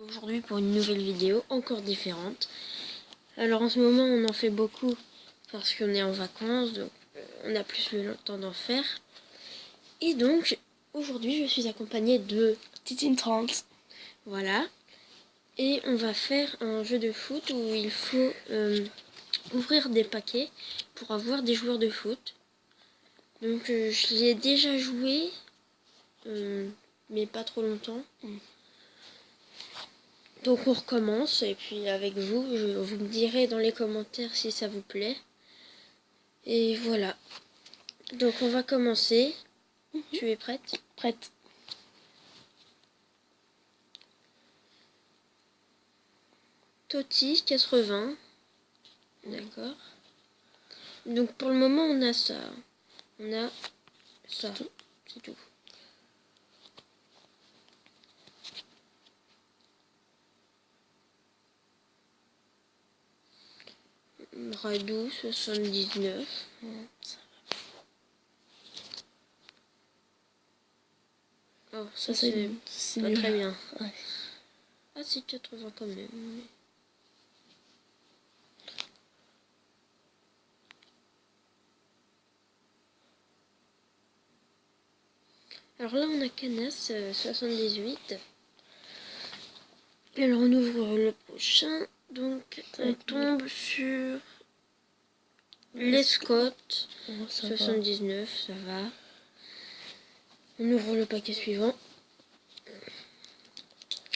Aujourd'hui pour une nouvelle vidéo encore différente. Alors en ce moment on en fait beaucoup parce qu'on est en vacances, donc on a plus le temps d'en faire. Et donc aujourd'hui je suis accompagnée de Titine 30. Voilà. Et on va faire un jeu de foot où il faut ouvrir des paquets pour avoir des joueurs de foot. Donc je l'ai déjà joué, mais pas trop longtemps. Donc on recommence et puis avec vous, vous me direz dans les commentaires si ça vous plaît. Et voilà. Donc on va commencer. Tu es prête? Prête. Totti 80. D'accord. Donc pour le moment on a ça. On a ça. C'est tout. Radou 79. Oh, ça c'est pas nul. très bien. Ouais. Ah c'est 80 quand même. Alors là on a Canas 78. Et alors on ouvre le prochain. Donc on tombe sur Lescott 79, ça va. On ouvre le paquet suivant.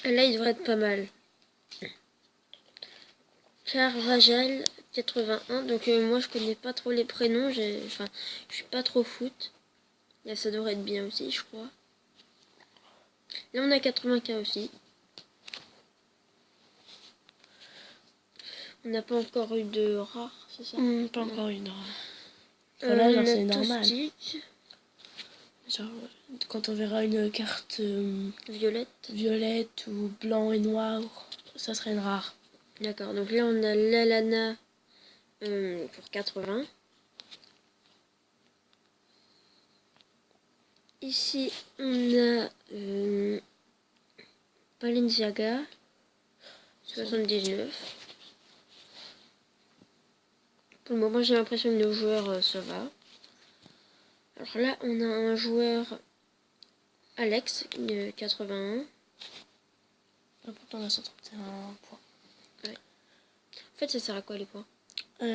Et là il devrait être pas mal. Carvajal 81. Donc moi je connais pas trop les prénoms. Je suis pas trop foot. Là ça devrait être bien aussi je crois. Là on a 80K aussi. On n'a pas encore eu de rare, c'est ça? Pas encore une rare. Voilà, genre c'est normal. Genre quand on verra une carte violette ou blanc et noir, ça serait une rare. D'accord, donc là on a Lalana pour 80. Ici on a Balenciaga 79. Pour le moment j'ai l'impression que nos joueurs ça va. Alors là on a un joueur Alex 81. Pourtant on a 131 points. Ouais. En fait ça sert à quoi les points?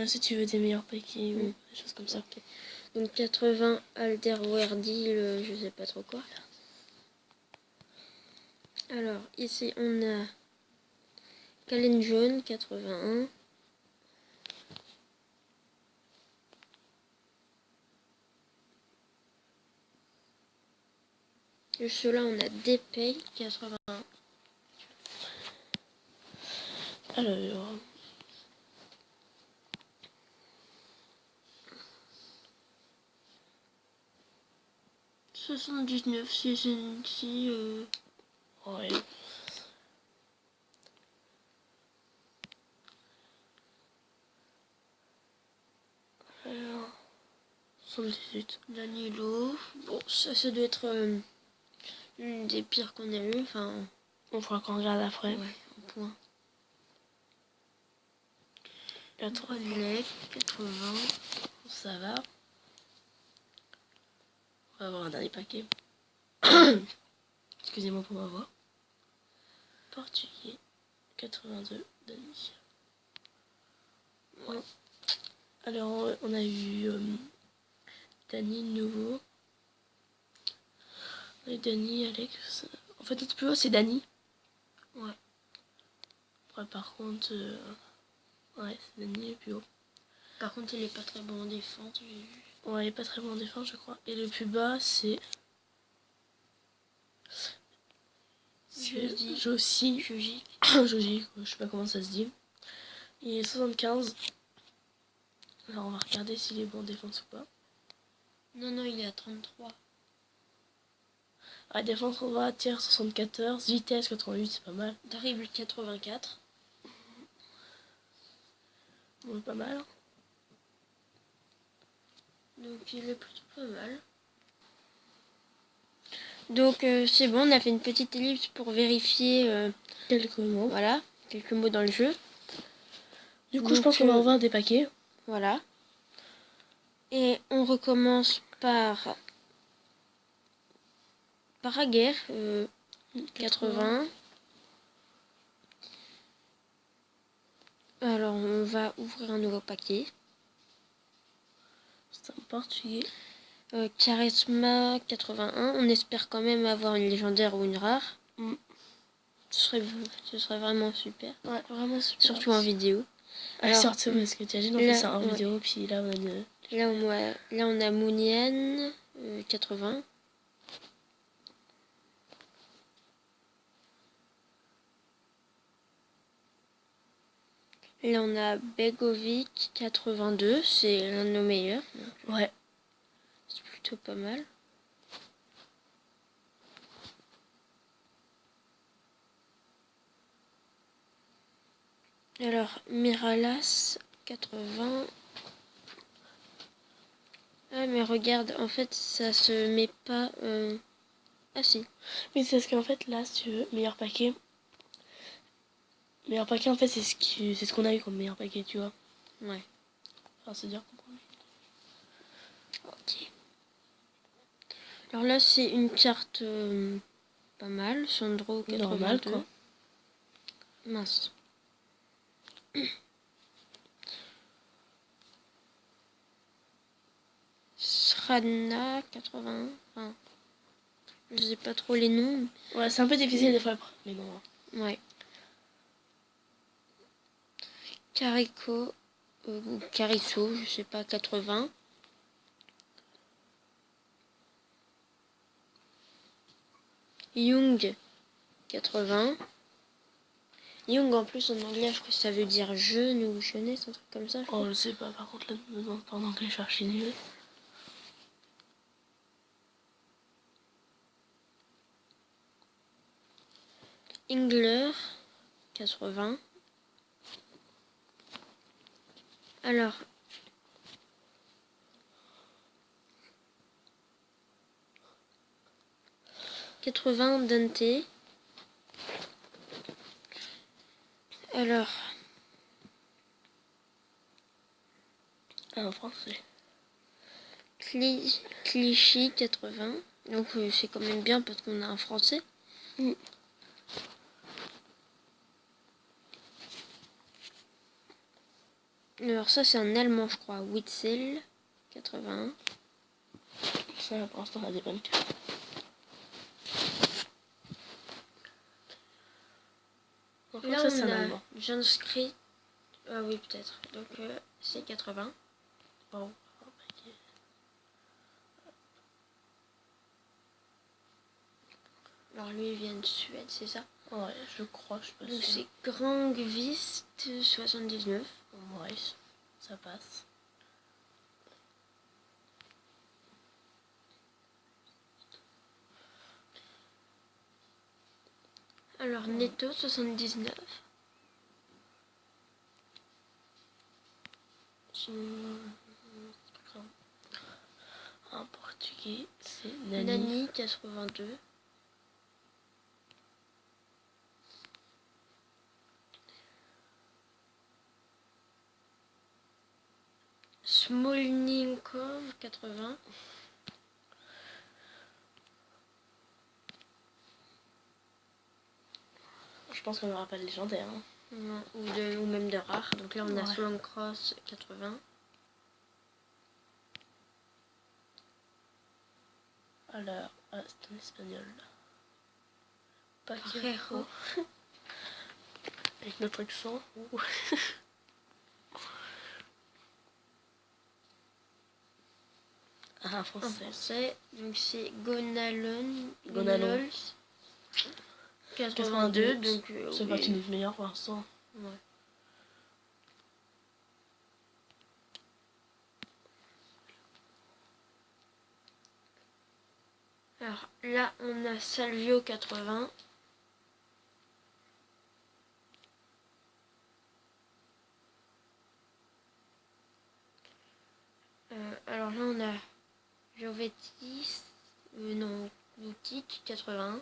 Si tu veux des meilleurs paquets ou des choses comme ça. Okay. Donc 80 Alderweireld, je sais pas trop quoi. Alors ici on a Calen jaune 81. Et ceux-là on a Depay 81. Alors 79 si ouais. Alors 78. Danilo. Bon ça doit être une des pires qu'on a eu. Enfin On fera qu'on regarde après. Ouais, un point. La 3 Villec 80. Ça va. On va avoir un dernier paquet. Excusez-moi pour ma voix. Portugais 82 Dani. Ouais. Alors on a eu Dani nouveau. On a eu Dani, Alex. En fait notre plus haut c'est Dani. Ouais. Ouais, par contre ouais c'est Dani le plus haut. Par contre il est pas très bon en défense, j'ai vu. Ouais il est pas très bon en défense je crois. Et le plus bas c'est Josie. Jogi, je sais pas comment ça se dit. Il est 75. Alors on va regarder s'il est bon en défense ou pas. Non, il est à 33. Ah, défense on va, tir 74, vitesse 88, c'est pas mal. Dribble 84. Bon, pas mal. Donc il est plutôt pas mal. Donc c'est bon, on a fait une petite ellipse pour vérifier Quelques mots. voilà, quelques mots dans le jeu. Du coup, Donc, je pense qu'on va ouvrir des paquets. Voilà. Et on recommence par Paraguerre 80. Alors on va ouvrir un nouveau paquet. C'est un portugais. Charisma 81. On espère quand même avoir une légendaire ou une rare. Ce serait vraiment super. Ouais, vraiment super. Surtout en vidéo. Alors, surtout parce que t'imagines, on fait ça en vidéo, puis là, on a Mounian 80. Là, on a Begovic 82. C'est l'un de nos meilleurs. Ouais. C'est plutôt pas mal. Alors, Miralas 80. Ah, mais regarde, en fait, ça se met pas... Ah si. Mais c'est parce qu'en fait, là, si tu veux, meilleur paquet, en fait, c'est ce qu'on a eu comme meilleur paquet, tu vois. Ouais. Enfin, c'est dire comprendre. Ok. Alors là, c'est une carte pas mal. Sandro 82. Normal, quoi. Mince. Srana 81. Enfin, je sais pas trop les noms. Ouais, c'est un peu difficile des fois, mais bon. Ouais. Carico ou Carisso, je sais pas, 80. Young 80. Young en plus en anglais, je crois que ça veut dire jeune ou jeunesse, un truc comme ça. Oh, je sais pas, par contre, là, en anglais, je cherche nul. Ingler 80. Alors, Dante. Alors, Ah, en français. Clichy 80. Donc c'est quand même bien parce qu'on a un français. Alors ça c'est un allemand je crois. Witzel 81. Ça, pour l'instant, on a des bonnes cartes. Là ça, on a Janskrit. Ah oui peut-être. Donc c'est 80. Bon. Alors lui il vient de Suède, c'est ça? Ouais, je crois, je sais pas. Donc c'est Grangvist 79. Ouais, ça passe. Alors Neto 79. Un portugais, c'est Nani 82. Smolnikov 80. Je pense qu'on n'aura pas de légendaire. Hein. Non, ou même de rare. Donc là on a Swan Cross 80. Alors, c'est un espagnol. Parejo. Avec notre accent. Un français. En français, donc c'est Gonalols 82. Donc c'est parti notre meilleur pour l'instant. Ouais. Alors là on a Salvio 80. Alors là on a Jovetis. Non, Atlantique 81.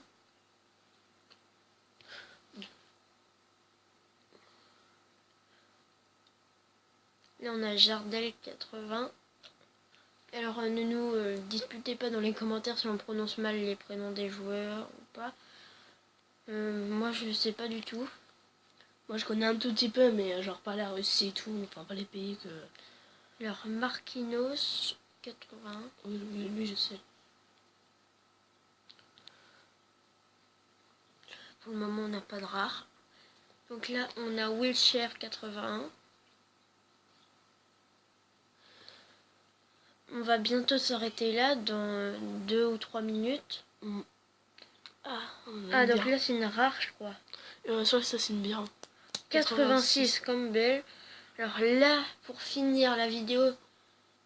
Là on a Jardel 80. Alors ne nous disputez pas dans les commentaires si on prononce mal les prénoms des joueurs ou pas. Moi je sais pas du tout. Moi je connais un tout petit peu, mais genre pas la Russie et tout, enfin pas les pays que... Alors Marquinhos 80. Oui, lui je sais. Pour le moment on n'a pas de rare. Donc là on a Wilshere 81. On va bientôt s'arrêter là dans 2 ou 3 minutes. Ah donc là c'est une rare je crois. Soit ça c'est une bière. 86 Campbell. Alors là pour finir la vidéo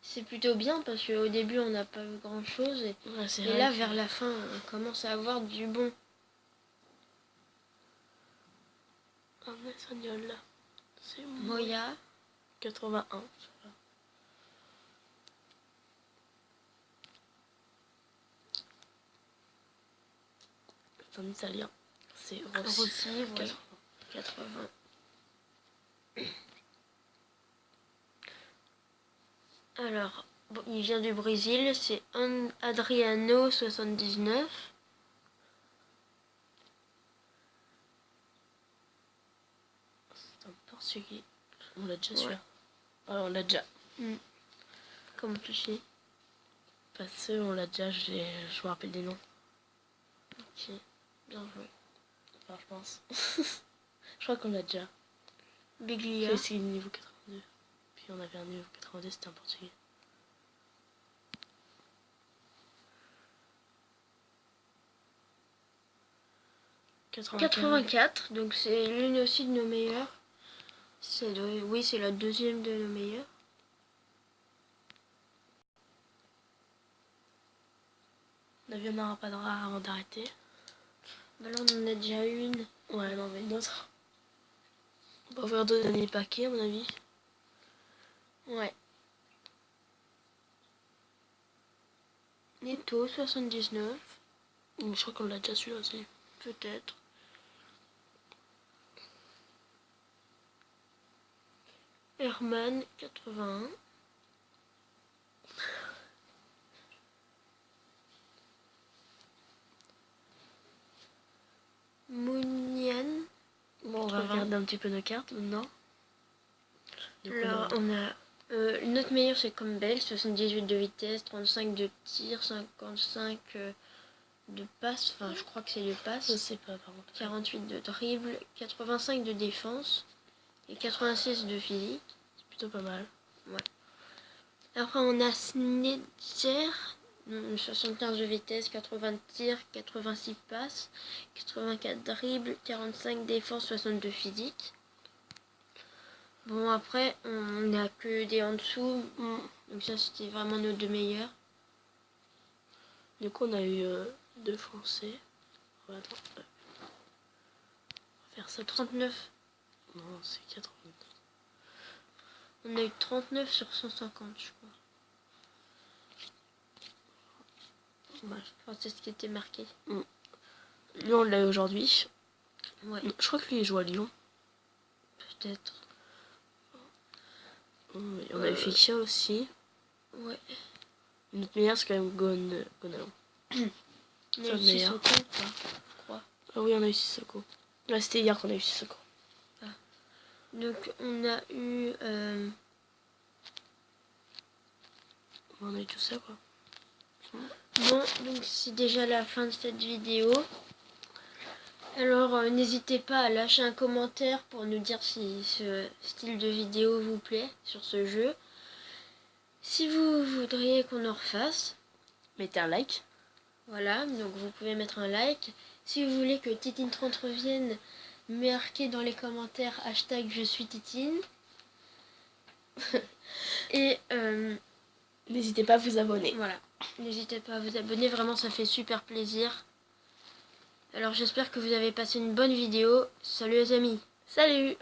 c'est plutôt bien parce qu'au début on n'a pas vu grand chose et là vers la fin on commence à avoir du bon. Un espagnol là. C'est Moya 81. C'est un italien. C'est Rossi. 80. Alors, bon, il vient du Brésil, c'est Adriano 79. C'est un Portugais. On l'a déjà celui-là. Ouais, on l'a déjà. Comment tu sais? Parce que on l'a déjà, je me rappelle des noms. Ok, bien joué. Enfin, je pense. Je crois qu'on l'a déjà. Biglia. C'est aussi niveau 82. Puis on avait un niveau 82, c'était un Portugais. « 84, donc c'est l'une aussi de nos meilleures. Oui, c'est la deuxième de nos meilleures. On n'aura pas de rare avant d'arrêter. Bah là on en a déjà une. Ouais, non mais une autre. On va ouvrir deux derniers paquets à mon avis. Ouais. Neto 79. Je crois qu'on l'a déjà celui-là aussi. Peut-être. Herman 81. Mounian. Bon, on va regarder un petit peu nos cartes maintenant. Alors, on a notre meilleur c'est Campbell, 78 de vitesse, 35 de tir, 55 de passe, enfin je crois que c'est de passe. Je sais pas par contre. 48 de dribble, 85 de défense et 86 de physique. C'est plutôt pas mal. Ouais. Après on a Snedger, 75 de vitesse, 80 de tir, 86 passes, 84 dribble, 45 défense, 62 physique. Bon après on n'a que des en dessous, donc ça c'était vraiment nos deux meilleurs. Du coup on a eu deux français. Ouais, attends. On va faire ça. 39. Non, c'est 80. On a eu 39 sur 150 je crois. Ouais, enfin, c'est ce qui était marqué. Lui on l'a eu aujourd'hui. Ouais. Je crois que lui il joue à Lyon. Peut-être. On a eu Fixia aussi. Ouais. Notre meilleur c'est quand même Gonalon. On a eu Sissoko, je crois. Ah oui, on a eu Sissoko. Là c'était hier qu'on a eu Sissoko. Ah. Donc on a eu... On a eu tout ça quoi. Bon, donc c'est déjà la fin de cette vidéo. Alors n'hésitez pas à lâcher un commentaire pour nous dire si ce style de vidéo vous plaît sur ce jeu. Si vous voudriez qu'on en refasse, mettez un like. Voilà, donc vous pouvez mettre un like. Si vous voulez que Titine30 revienne, marquez dans les commentaires hashtag je suis Titine. Et n'hésitez pas à vous abonner. Voilà, n'hésitez pas à vous abonner, vraiment ça fait super plaisir. Alors j'espère que vous avez passé une bonne vidéo. Salut les amis. Salut!